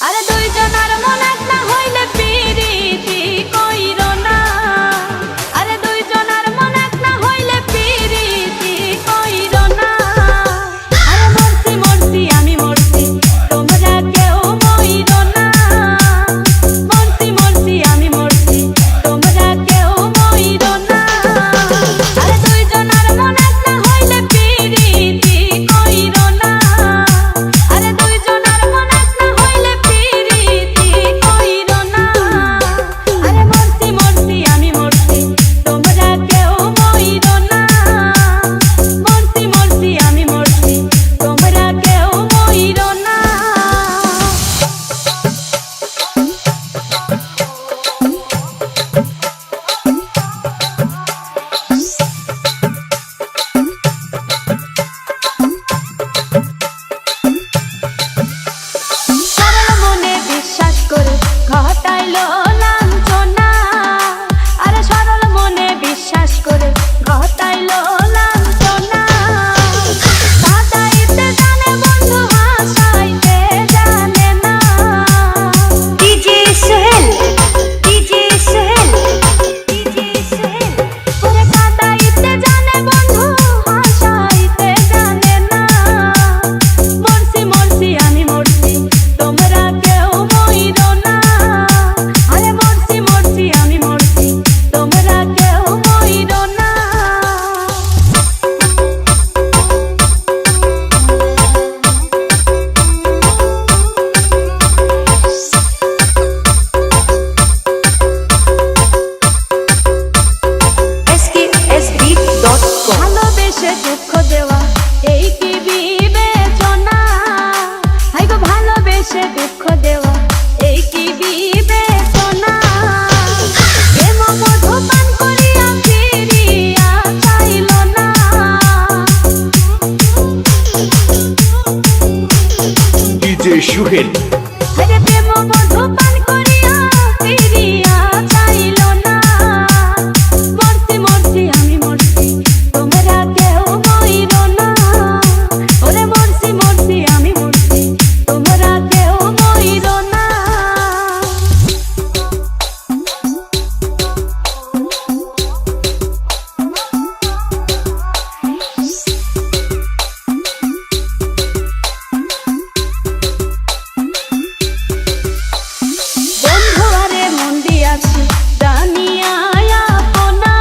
আরে দুইজনের মন এক না হইলে পিরিতি কইরো না। আরে দুইজনের মন এক না হইলে পিরিতি কইরো না। আরে মরছি মরছি আমি মরছি তোমরা কেউ মইরো না। মরছি মরছি আমি মরছি তোমরা কেউ মইরো না। আরে দুইজনের মন এক না হইলে পিরিতি কইরো না। আরে দুইজনের মন এক না হইলে পিরিতি কইরো না। আরে মরছি মরছি আমি মরছি তোমরা কেউ মইরো না। মরছি মরছি আমি মরছি তোমরা কেউ মইরো না। সরল মনে বিশ্বাস করে ঘটাইলো লাঞ্ছনা। আরে সরল মনে বিশ্বাস করে ঘটাইলো লাঞ্ছনা। কাঁদাইতে জানে বন্ধু হাসাইতে জানে না। DJ Sohel, DJ Sohel, DJ Sohel. ওরে কাঁদাইতে জানে বন্ধু হাসাইতে জানে না। মরছি মরছি আমি মরছি তোমরা কেউ মইরো না। আরে মরছি মরছি আমি মরছি তোমরা কেউ মইরো না। skfb.com ভালোবেসে দুঃখ দেওয়া এই কি বিবেচনা। হাই গো ভালোবেসে দুঃখ দেওয়া এই কি বিবেচনা। প্রেম মধু পান করিয়া ফিরিয়া চাইল না। ডিজে সোহেল আরে প্রেম মধু পান করিয়া ফিরিয়া চাইল না। মরছি মরছি আমি মরছি তোমরা কেউ মইরো না। ওরে মরছি মরছি আমি মরছি তোমরা কেউ মইরো না। বন্ধু আরে মন দিয়াছি জানিয়া আপনা।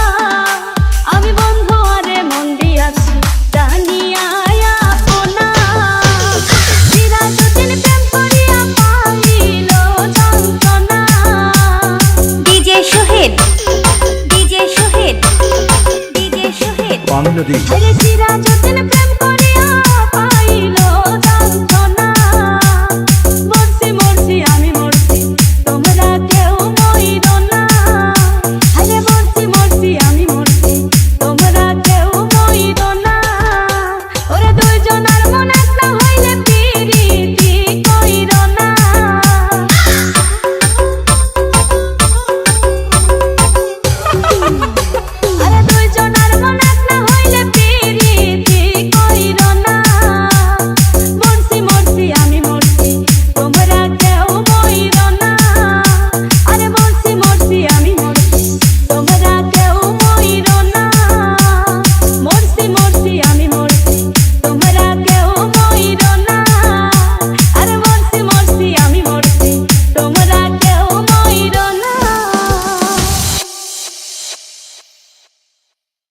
আমি বন্ধু আরে মন দিয়াছি জানিয়া আপনা। চিরাযুতিন প্রেম করিয়া পাইল যন্ত্রণা। DJ Sohel, DJ Sohel, DJ Sohel. Bangladesh আরে চিরাযুতিন